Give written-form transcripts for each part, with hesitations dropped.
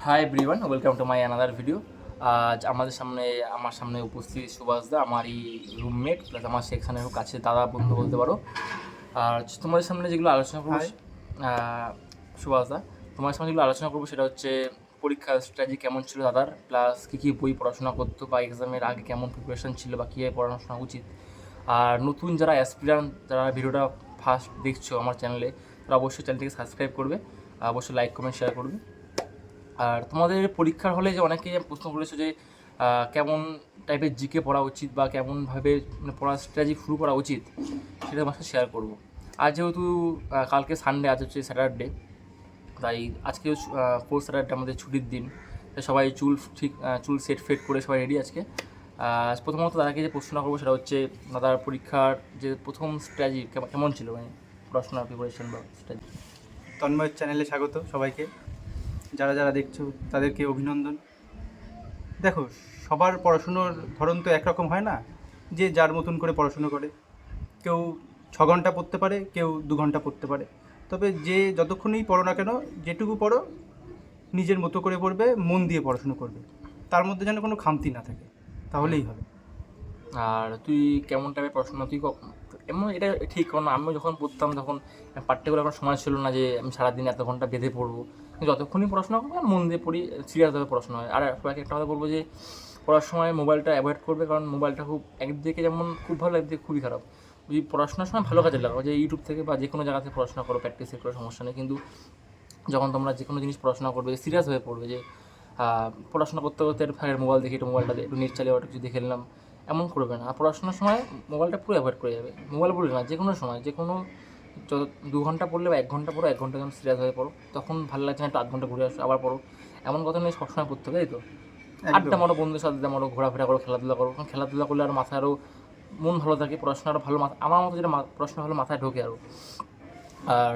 Hi everyone, welcome to my another video. আজ আমার সামনে উপস্থিত সুভাষ দা, আমারই রুমমেট প্লাস আমার সেকশনের কাছে দাদা বন্ধু বলতে পারো। আর তোমাদের সামনে যেগুলো আলোচনা করবো, হাই। সুভাষ দা, তোমাদের সামনে যেগুলো আলোচনা করবো সেটা হচ্ছে পরীক্ষার স্ট্র্যাটেজি কেমন ছিল দাদার, প্লাস কী কী বই পড়াশোনা করতো বা এক্সামের আগে কেমন প্রিপারেশন ছিল বা কীভাবে পড়াশোনা উচিত। আর নতুন যারা অ্যাসপিরান্ট, যারা ভিডিওটা ফার্স্ট দেখছো আমার চ্যানেলে, তারা অবশ্যই চ্যানেলটিকে সাবস্ক্রাইব করবে, অবশ্যই লাইক কমেন্ট শেয়ার করবে। আর তোমাদের পরীক্ষার হলে যে অনেকে প্রশ্ন করেছো যে কেমন টাইপের জিকে পড়া উচিত বা কেমনভাবে মানে পড়ার স্ট্র্যাটেজি শুরু করা উচিত, সেটা আমার সাথে শেয়ার করবো। আর যেহেতু কালকে সানডে, আজ হচ্ছে স্যাটারডে, তাই আজকেও ফোর্থ স্যাটারডে আমাদের ছুটির দিন, তাই সবাই চুল সেট ফেট করে সবাই রেডি আজকে। প্রথমত দাদাকে যে প্রশ্ন করবো সেটা হচ্ছে, দাদার পরীক্ষার যে প্রথম স্ট্র্যাটেজি কেমন ছিল, মানে পড়াশোনার প্রিপারেশন বা স্ট্র্যাটেজি। তন্ময়ের চ্যানেলে স্বাগত সবাইকে। যারা যারা দেখছো তাদেরকে অভিনন্দন। দেখো, সবার পড়াশুনোর ধরন তো একরকম হয় না, যে যার মতন করে পড়াশুনো করে। কেউ 6 ঘন্টা পড়তে পারে, কেউ 2 ঘন্টা পড়তে পারে। তবে যে যতক্ষণই পড়ো না কেন, যেটুকু পড়ো নিজের মতো করে পড়বে, মন দিয়ে পড়াশুনো করবে, তার মধ্যে যেন কোনো খামতি না থাকে, তাহলেই হবে। আর তুই কেমন টাইপের পড়াশোনা তুই এমন এটা ঠিক, কারণ আমি যখন পড়তাম তখন পার্টিকুলার কোনো সময় ছিল না যে আমি সারাদিন এত ঘন্টা বেঁধে পড়বো, কিন্তু যতক্ষণই পড়াশোনা করবো আর মন দিয়ে পড়ি, সিরিয়াসভাবে পড়াশোনা হয়। আর সবাইকে একটা কথা বলবো যে পড়ার সময় মোবাইলটা অ্যাভয়েড করবে, কারণ মোবাইলটা খুব একদিকে যেমন খুব ভালো, একদিকে খুবই খারাপ। যদি পড়াশোনার সময় ভালো কাজে লাগাও, যে ইউটিউব থেকে বা যে কোনো জায়গা থেকে পড়াশোনা করো, প্র্যাকটিসের কোনো সমস্যা নেই, কিন্তু যখন তোমরা যে কোনো জিনিস পড়াশোনা করবে সিরিয়াসভাবে পড়বে, যে পড়াশোনা করতে করতে একটু ফাঁকের মোবাইল দেখি, একটু মোবাইলটা একটু নেট চালিয়ে একটু দেখে নিলাম, এমন করবে না। আর পড়াশোনার সময় মোবাইলটা পুরো অ্যাভয়েড করে যাবে। মোবাইল বলবে না, যে কোনো সময়, যে কোনো যত 2 ঘন্টা পড়লে বা 1 ঘন্টা পড়ো, 1 ঘন্টা যখন সিরিয়াসভাবে পড়ো, তখন ভালো লাগছে না একটু 8 ঘন্টা ঘুরে আসো, আবার পড়ো। এমন কথা নেই সবসময় পড়তে হবে, তাই তো? আড্ডা একদম। মারো, বন্ধুদের সাথে আড্ডা মারো, ঘোরাফেরা করো, খেলাধুলা করো, কারণ খেলাধুলা করলে আর মাথায় আরও মন ভালো থাকে, পড়াশোনা আরও ভালো, আমার মতো যেটা পড়াশোনা ভালো মাথায় ঢোকে আরও। আর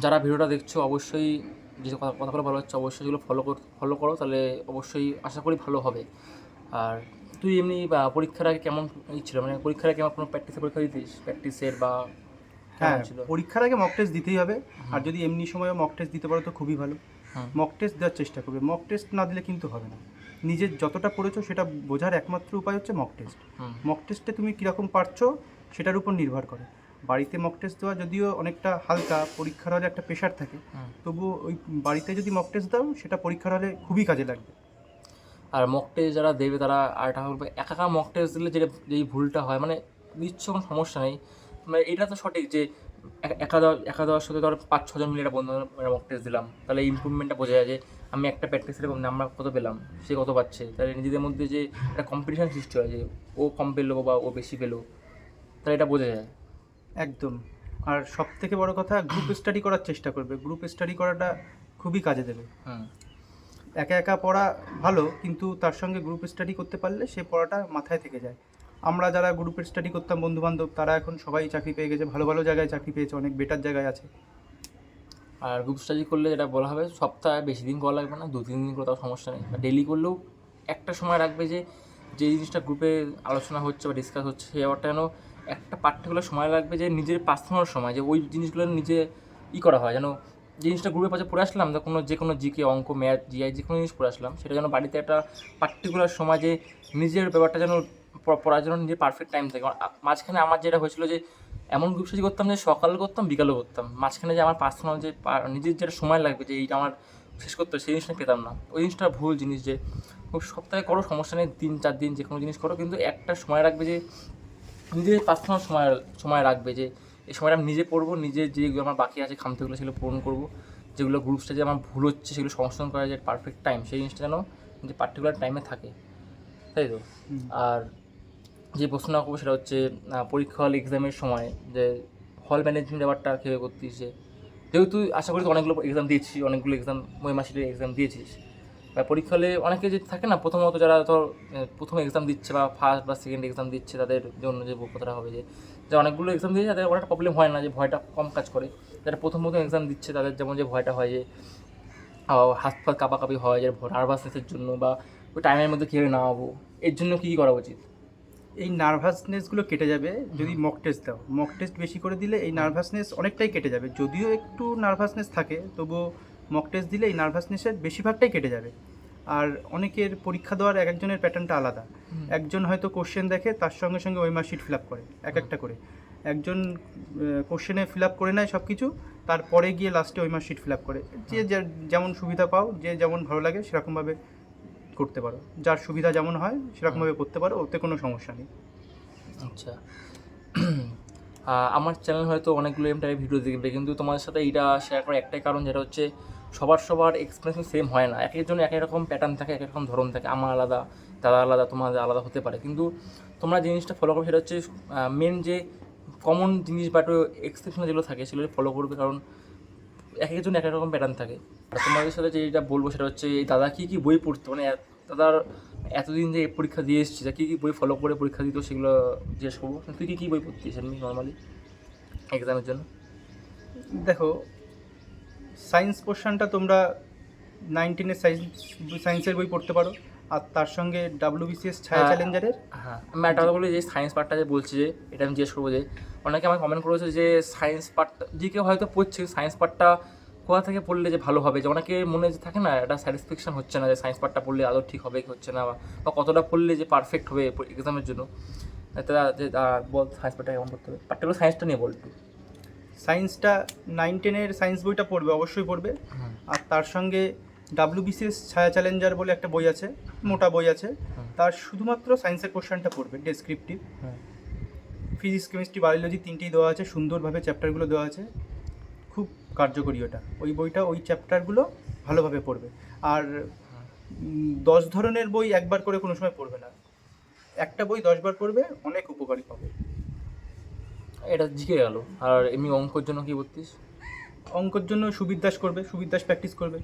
যারা ভিডিওটা দেখছো অবশ্যই, যে কথাগুলো ভালো হচ্ছে অবশ্যই যেগুলো ফলো করো, তাহলে অবশ্যই আশা করি ভালো হবে। আর তুই এমনি বা পরীক্ষার আগে কেমন ছিল, মানে পরীক্ষার আগে কেমন কোনো পরীক্ষা দিতিস, প্র্যাকটিসের বা কেমন হ্যাঁ, ছিল? পরীক্ষার আগে মক টেস্ট দিতেই হবে। আর হুম। যদি এমনি সময়ও মক টেস্ট দিতে পারো তো খুবই ভালো। হুম। মক টেস্ট দেওয়ার চেষ্টা করবে, মক টেস্ট না দিলে কিন্তু হবে না। নিজের যতটা পড়েছো সেটা বোঝার একমাত্র উপায় হচ্ছে মক টেস্ট। হুম। মক টেস্টে তুমি কীরকম পারছো সেটার উপর নির্ভর করে। বাড়িতে মক টেস্ট দেওয়া যদিও অনেকটা হালকা, পরীক্ষার হলে একটা প্রেশার থাকে, হুম। তবুও ওই বাড়িতে যদি মক টেস্ট দাও সেটা পরীক্ষার হলে খুবই কাজে লাগবে। আর মক টেস্ট যারা দেবে তারা আর একটা বলবে, একা মক টেস্ট দিলে যেই ভুলটা হয়, মানে দিচ্ছ কোনো সমস্যা নেই, মানে এটা তো সঠিক যে একা দেওয়ার সাথে ধর 5-6 জন মিলে একটা বন্ধু মক টেস্ট দিলাম, তাহলে ইমপ্রুভমেন্টটা বোঝা যায় যে আমি একটা প্র্যাকটিসের নাম্বার কত পেলাম, সে কত পাচ্ছে, তাহলে নিজেদের মধ্যে যে একটা কম্পিটিশান সৃষ্টি হয় যে ও কম পেলো বা ও বেশি পেলো, তাহলে এটা বোঝা যায়। একদম। আর সব থেকে বড় কথা, গ্রুপ স্টাডি করার চেষ্টা করবে। গ্রুপ স্টাডি করাটা খুবই কাজে দেবে। হুম। একা একা পড়া ভালো, কিন্তু তার সঙ্গে গ্রুপ স্টাডি করতে পারলে সে পড়াটা মাথায় থেকে যায়। আমরা যারা গ্রুপের স্টাডি করতাম বন্ধুবান্ধব, তারা এখন সবাই চাকরি পেয়ে গেছে, ভালো ভালো জায়গায় চাকরি পেয়েছে, অনেক বেটার জায়গায় আছে। আর গ্রুপ স্টাডি করলে যেটা বলা হবে, সপ্তাহে বেশি দিন করা লাগবে না, 2-3 দিন করে তাও সমস্যা নেই, বা ডেলি করলেও একটা সময় রাখবে যে যে জিনিসটা গ্রুপে আলোচনা হচ্ছে বা ডিসকাস হচ্ছে, সেই ব্যাপারটা যেন একটা পার্টিকুলার সময় লাগবে, যে নিজের পার্সোনাল সময়, যে ওই জিনিসগুলো নিজে করা হয়, যেন জিনিসটা গ্রুপের পাশে পড়ে আসলাম, যে কোনো জিকে, অঙ্ক, ম্যাথ, জিআই যে কোনো জিনিস পড়ে আসলাম, সেটা যেন বাড়িতে একটা পার্টিকুলার সময়, যে নিজের ব্যাপারটা যেন পড়ার জন্য নিজের পারফেক্ট টাইম থাকে। মাঝখানে আমার যেটা হয়েছিল যে এমন গ্রুপ স্টাডি করতাম যে সকালে করতাম, বিকালেও করতাম, মাঝখানে যে আমার পার্সোনাল যে নিজের যেটা সময় লাগবে যে এইটা আমার শেষ করতে হবে, সেই জিনিসটা পেতাম না। ওই জিনিসটা ভুল জিনিস, যে সপ্তাহে করো সমস্যা নেই, 3-4 দিন যে কোনো জিনিস করো, কিন্তু একটা সময় রাখবে, যে নিজের পার্সোনাল সময় রাখবে, যে এই সময়টা আমি নিজে পড়বো, নিজের যেগুলো আমার বাকি আছে খামতিগুলো সেগুলো পূরণ করবো, যেগুলো গ্রুপ স্টাডি আমার ভুল হচ্ছে সেগুলো সংশোধন করার যে পারফেক্ট টাইম, সেই জিনিসটা যেন যে পার্টিকুলার টাইমে থাকে, তাই তো? হুম। আর যে প্রশ্নটা করবো সেটা হচ্ছে, পরীক্ষা হল এক্সামের সময় যে হল ম্যানেজমেন্ট ব্যাপারটা কীভাবে করতিস, যে যেহেতু আশা করি তো অনেকগুলো এক্সাম দিয়েছিস, অনেকগুলো এক্সাম মহিমাসিটের এক্সাম দিয়েছিস, বা পরীক্ষা হলে অনেকে যে থাকে না, প্রথমত যারা ধর প্রথম এক্সাম দিচ্ছে বা ফার্স্ট বা সেকেন্ড এক্সাম দিচ্ছে, তাদের জন্য যে কথাটা হবে, যে অনেকগুলো এক্সাম দিয়েছে তাদের অনেকটা প্রবলেম হয় না, যে ভয়টা কম কাজ করে। যারা প্রথম এক্সাম দিচ্ছে তাদের যেমন যে ভয়টা হয়, যে হাত পা কাঁপাকাঁপি হয়, যে নার্ভাসনেসের জন্য, বা ওই টাইমের মধ্যে কীভাবে নামাবো, এর জন্য কী কী করা উচিত? এই নার্ভাসনেসগুলো কেটে যাবে যদি হুম। মক টেস্ট দাও। মক টেস্ট বেশি করে দিলে এই হুম। নার্ভাসনেস অনেকটাই কেটে যাবে। যদিও একটু নার্ভাসনেস থাকে, তবুও মক টেস্ট দিলে এই নার্ভাসনেসের বেশিরভাগটাই কেটে যাবে। আর অনেকের পরীক্ষা দেওয়ার এক একজনের প্যাটার্নটা আলাদা। একজন হয়তো কোশ্চেন দেখে তার সঙ্গে সঙ্গে ওই মার্কশিট ফিল আপ করে এক একটা করে, একজন কোশ্চেনে ফিল আপ করে নেয় সব কিছু, তারপরে গিয়ে লাস্টে ওই মার্কশিট ফিল আপ করে। যে যেমন সুবিধা পাও, যে যেমন ভালো লাগে সেরকমভাবে করতে পারো, যার সুবিধা যেমন হয় সেরকমভাবে করতে পারো, ওতে কোনো সমস্যা নেই। আচ্ছা, আমার চ্যানেল হয়তো অনেকগুলো এম টাইপের ভিডিও দেখবে, কিন্তু তোমাদের সাথে এইটা শেয়ার করার একটাই কারণ, যেটা হচ্ছে সবার এক্সপিরিয়েন্স সেম হয় না, এক একজন এক এক রকম প্যাটার্ন থাকে, এক এক রকম ধরন থাকে। আমার আলাদা, দাদা আলাদা, তোমাদের আলাদা হতে পারে, কিন্তু তোমরা জিনিসটা ফলো করবে সেটা হচ্ছে মেন যে কমন জিনিস বা একটু এক্সেপশনাল যেগুলো থাকে সেগুলো ফলো করবে, কারণ এক একজন এক এক রকম প্যাটার্ন থাকে। আর তোমাদের সাথে যেটা বলবো সেটা হচ্ছে এই দাদা কী কী বই পড়তো, মানে দাদার এতদিন যে পরীক্ষা দিয়ে এসেছি, কী কী বই ফলো করে পরীক্ষা দিত সেগুলো জিজ্ঞেস করবো। তুই কী বই পড়তিস এমনি নর্মালি এক্সামের জন্য? দেখো, সায়েন্স পোর্শনটা তোমরা 9-10-এর সায়েন্সের বই পড়তে পারো, আর তার সঙ্গে WBCS ছায়া চ্যালেঞ্জারের। হ্যাঁ, আমি একটা কথা বলি যে সায়েন্স পার্টটা যে বলছি, যে এটা আমি জিজ্ঞেস করবো যে অনেকে আমাকে কমেন্ট করেছে যে সায়েন্স পার্টটা জিকে হয়তো পড়ছে, সায়েন্স পার্টটা কোথা থেকে পড়লে যে ভালো হবে, যে অনেকে মনে যে থাকে না, একটা স্যাটিসফ্যাকশন হচ্ছে না যে সায়েন্স পার্টটা পড়লে আদৌ ঠিক হবে কি হচ্ছে না, বা কতটা পড়লে যে পারফেক্ট হবে এক্সামের জন্য। বল সায়েন্স পার্টটা কেমন করতে হবে, পার্টিকুলার সায়েন্সটা নিয়ে বল একটু। সায়েন্সটা 9-10-এর সায়েন্স বইটা পড়বে, অবশ্যই পড়বে। আর তার সঙ্গে WBCS ছায়া চ্যালেঞ্জার বলে একটা বই আছে, মোটা বই আছে, তার শুধুমাত্র সায়েন্সের কোশ্চেনটা পড়বে, ডেসক্রিপটিভ। ফিজিক্স, কেমিস্ট্রি, বায়োলজি তিনটেই দেওয়া আছে, সুন্দরভাবে চ্যাপ্টারগুলো দেওয়া আছে, খুব কার্যকরী ওটা। ওই বইটা, ওই চ্যাপ্টারগুলো ভালোভাবে পড়বে। আর 10 ধরনের বই একবার করে কোনো সময় পড়বে না, একটা বই 10 বার পড়বে, অনেক উপকারী হবে। এটা জিকে গেল। আর এমনি অঙ্কর জন্য কী করতিস? অঙ্কর জন্য সুবিদ্যাস করবে, সুবিদ্যাস প্র্যাকটিস করবে।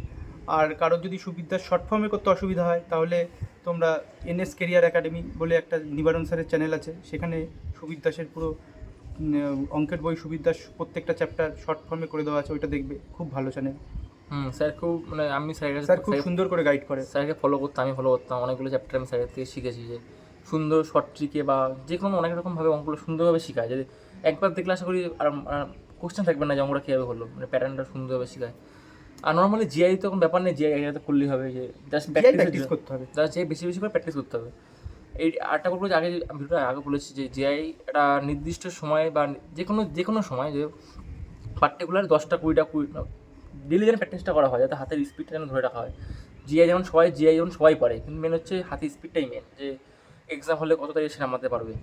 আর কারোর যদি সুবিদ্যাস শর্ট ফর্মে করতে অসুবিধা হয়, তাহলে তোমরা NS কেরিয়ার একাডেমি বলে একটা নিবারণ স্যারের চ্যানেল আছে, সেখানে সুবিদ্যাসের পুরো অঙ্কের বই সুবিদ্যাস প্রত্যেকটা চ্যাপ্টার শর্ট ফর্মে করে দেওয়া আছে, ওইটা দেখবে, খুব ভালো চ্যানেল। স্যার খুব, মানে আমি স্যার খুব সুন্দর করে গাইড করে। স্যারকে ফলো করতাম, আমি ফলো করতাম অনেকগুলো চ্যাপ্টার, আমি স্যারের থেকে শিখেছি যে সুন্দর শর্ট ট্রিকে বা যে কোনো অনেক রকমভাবে অঙ্কগুলো সুন্দরভাবে শেখায়। যদি একবার দেখলে আশা করি আর কোশ্চেন থাকবে না যে অঙ্কটা কীভাবে হলো, মানে প্যাটার্নটা সুন্দরভাবে শেখায়। আর নর্মালি জিআই তো কোনো ব্যাপার নেই, জিআই তো করলেই হবে, যে জাস্ট প্র্যাকটিস করতে হবে, জাস্ট যে বেশি বেশি করে প্র্যাকটিস করতে হবে। এই আরেকটা বলবো যে ভিডিওটা আগে বলেছি যে জিআই একটা নির্দিষ্ট সময় বা যে কোনো সময়, যে পার্টিকুলার 10টা 20টা ডেলি যেন প্র্যাকটিসটা করা হয়, যাতে হাতের স্পিডটা যেন ধরে রাখা হয়। জিআই যেমন সবাই পারে, কিন্তু মেন হচ্ছে হাতের স্পিডটাই মেন, যে এক্সাম হলে কত তারিখে সে নামাতে পারবে।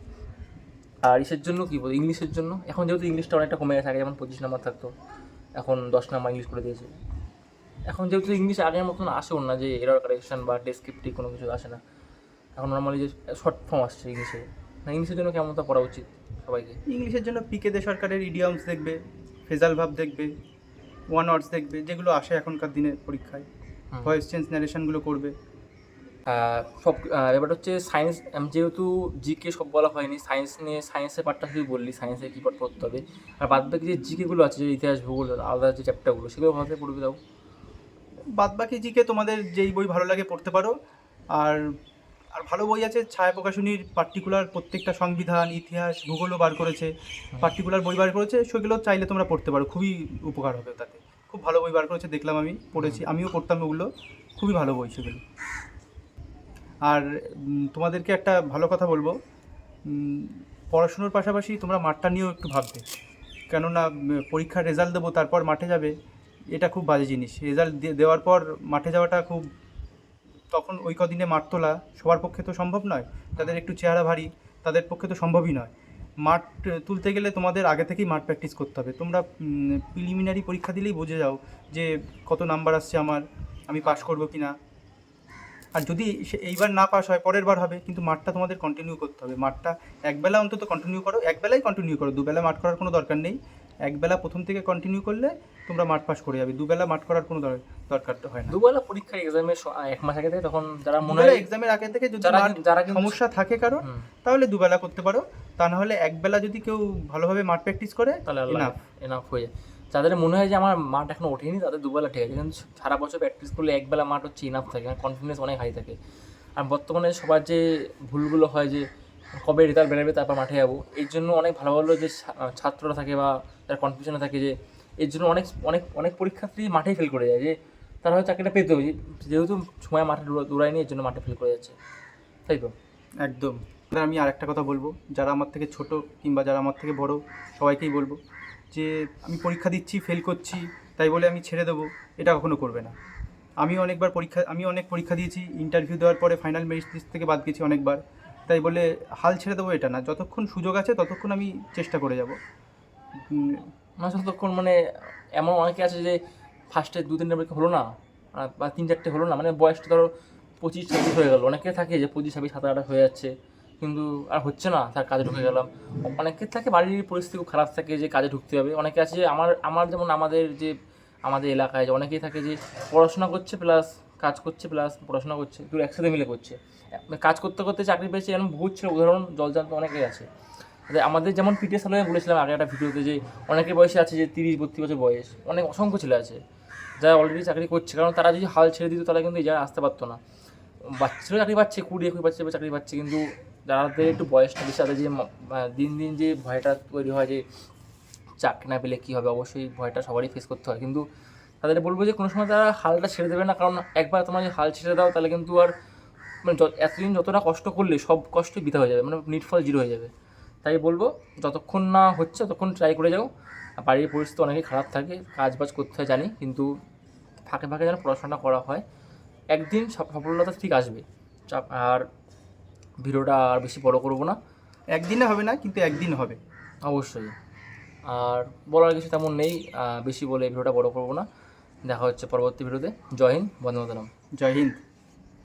আর ইসের জন্য কী বলবো, ইংলিশের জন্য এখন যেহেতু ইংলিশটা অনেকটা কমে গেছে, আগে যেমন 25 নাম্বার থাকতো, এখন 10 নাম্বার ইংলিশ করে দিয়েছে। এখন যেহেতু ইংলিশ আগের মতন আসেও না, যে এরর কারেকশন বা ডেসক্রিপটিভ কোনো কিছু আসে না, এখন নর্মালি যে শর্ট ফর্ম আসছে ইংলিশে। না, ইংলিশের জন্য কেমন তা পড়া উচিত সবাইকে? ইংলিশের জন্য PK দে সরকারের ইডিয়মস দেখবে, ফেজাল ভাব দেখবে, ওয়ান ওয়ার্ডস দেখবে, যেগুলো আসে এখনকার দিনে পরীক্ষায়, ভয়েস চেঞ্জ ন্যারেশনগুলো করবে। সব ব্যাপারটা হচ্ছে সায়েন্স, যেহেতু জিকে সব বলা হয়নি, সায়েন্সের পার্টটা শুধু বললি, সায়েন্সে কী পার্ট পড়তে হবে, আর বাদ বাকি যে জিকেগুলো আছে, যে ইতিহাস, ভূগোল, আলাদা যে চ্যাপ্টারগুলো, সেগুলো ভালো পড়বে দাও। বাদ বাকি জিকে তোমাদের যেই বই ভালো লাগে পড়তে পারো। আর আর ভালো বই আছে, ছায়া প্রকাশনীর পার্টিকুলার প্রত্যেকটা সংবিধান, ইতিহাস, ভূগোলও বার করেছে, পার্টিকুলার বই বার করেছে, সেগুলো চাইলে তোমরা পড়তে পারো, খুবই উপকার হবে তাতে। খুব ভালো বই বার করেছে, দেখলাম, আমি পড়েছি, আমিও পড়তাম ওগুলো, খুবই ভালো বই সেগুলো। আর তোমাদেরকে একটা ভালো কথা বলবো, পড়াশুনোর পাশাপাশি তোমরা মাঠটা নিয়েও একটু ভাববে, কেননা পরীক্ষার রেজাল্ট দেবো তারপর মাঠে যাবে, এটা খুব বাজে জিনিস। রেজাল্ট দেওয়ার পর মাঠে যাওয়াটা খুব, তখন ওই কদিনে মাঠ তোলা সবার পক্ষে তো সম্ভব নয়, তাদের একটু চেহারা ভারী, তাদের পক্ষে তো সম্ভবই নয়। মাঠ তুলতে গেলে তোমাদের আগে থেকেই মাঠ প্র্যাকটিস করতে হবে। তোমরা প্রিলিমিনারি পরীক্ষা দিলেই বুঝে যাও যে কত নাম্বার আসছে আমার, আমি পাস করবো কি না। আর যদি এইবার না পাস হয়, পরের বার হবে, কিন্তু মাঠটা তোমাদের কন্টিনিউ করতে হবে। মাঠটা একবেলা অন্তত কন্টিনিউ করো, একবেলাই কন্টিনিউ করো, দুবেলা মাঠ করার কোনো দরকার নেই। একবেলা প্রথম থেকে কন্টিনিউ করলে তোমরা মাঠ পাস করে যাবে, দুবেলা মাঠ করার কোনো দরকার হয় না। দুবেলা পরীক্ষার এক্সামের 1 মাস আগে থেকে, তখন যারা মনে হয় এক্সামের আগে থেকে যদি যারা সমস্যা থাকে কারো, তাহলে দুবেলা করতে পারো, তা না হলে একবেলা যদি কেউ ভালোভাবে মাঠ প্র্যাকটিস করে তাহলে এনাফ হয়ে যায়। যাদের মনে হয় যে আমার মাঠ এখনো ওঠেনি, তাদের দুবেলা ঠিক আছে, কিন্তু সারা বছর প্র্যাকটিস করলে একবেলা মাঠ হচ্ছে ইনাফ থাকে, কনফিডেন্স অনেক হাই থাকে। আর বর্তমানে সবার যে ভুলগুলো হয়, যে কবে রেজাল্ট বেরোবে তারপর মাঠে যাবো, এই জন্য অনেক ভালো ভালো যে ছাত্ররা থাকে বা যারা কনফিউশনে থাকে, যে এর জন্য অনেক অনেক অনেক পরীক্ষার্থী মাঠেই ফেল করে যায়, যে তারা হয়তো চাকরিটা পেতে হবে, যেহেতু সময় মাঠে দৌড়ায়নি এর জন্য মাঠে ফেল করে যাচ্ছে, তাই তো? একদম। এবার আমি আর একটা কথা বলবো, যারা আমার থেকে ছোট কিংবা যারা আমার থেকে বড় সবাইকেই বলবো যে আমি পরীক্ষা দিচ্ছি, ফেল করছি, তাই বলে আমি ছেড়ে দেবো, এটা কখনো করবে না। আমি অনেক পরীক্ষা দিয়েছি, ইন্টারভিউ দেওয়ার পরে ফাইনাল মেরিট লিস্ট থেকে বাদ গেছি অনেকবার, তাই বলে হাল ছেড়ে দেবো এটা না। যতক্ষণ সুযোগ আছে ততক্ষণ আমি চেষ্টা করে যাব। না যতক্ষণ মানে এমন অনেকে আছে যে ফার্স্টে 2-3টা পরীক্ষা হলো না, বা 3-4টে হলো না, মানে বয়সটা ধরো 25-26 হয়ে গেল, অনেকে থাকে যে 25-26-27-28 হয়ে যাচ্ছে, কিন্তু আর হচ্ছে না, তার কাজে ঢুকে গেলাম। অনেকের থাকে বাড়ির পরিস্থিতি খুব খারাপ থাকে যে কাজে ঢুকতে হবে, অনেকে আছে যে আমার যেমন আমাদের এলাকায় যে অনেকেই থাকে যে পড়াশোনা করছে প্লাস কাজ করছে প্লাস পড়াশোনা করছে, দুটো একসাথে মিলে করছে, কাজ করতে করতে চাকরি পেয়েছে, এরকম বহুত ছিল উদাহরণ জলজান্ত অনেকেই আছে। আমাদের যেমন পিটিএস সালে বলেছিলাম আগে একটা ভিডিওতে, যে অনেকের বয়সে আছে যে 30-32 বছর বয়স, অনেক অসংখ্য ছেলে আছে যারা অলরেডি চাকরি করছে, কারণ তারা যদি হাল ছেড়ে দিত তাহলে কিন্তু এই জায়গায় আসতে পারতো না। বাচ্চারা চাকরি পাচ্ছে, 20-21 বাচ্চা চাকরি পাচ্ছে, কিন্তু যাদের একটু বয়সটা বেশি, তাদের যে দিন দিন যে ভয়টা তৈরি হয় যে চাকরি না পেলে কী হবে, অবশ্যই ভয়টা সবারই ফেস করতে হয়, কিন্তু তাদের বলবো যে কোনো সময় তারা হালটা ছেড়ে দেবে না, কারণ একবার তোমরা যদি হাল ছেড়ে দাও তাহলে কিন্তু আর মানে এতদিন যতটা কষ্ট করলে সব কষ্টই বৃথা হয়ে যাবে, মানে নিটফল জিরো হয়ে যাবে। তাই বলবো যতক্ষণ না হচ্ছে ততক্ষণ ট্রাই করে যাও। বাড়ির পরিস্থিতি অনেকই খারাপ থাকে, কাজ বাজ করতে হয় জানি, কিন্তু ফাঁকে ফাঁকে যেন পড়াশোনা করা হয়, একদিন সফলতা ঠিক আসবে। আর ভিডিওটা আর বেশি বড় করবো না, একদিনে হবে না, কিন্তু একদিন হবে অবশ্যই। আর বলার কিছু তেমন নেই, বেশি বলে ভিডিওটা বড় করবো না। দেখা হচ্ছে পরবর্তী ভিডিওতে। জয় হিন্দ, বন্দে মাতরম। জয় হিন্দ।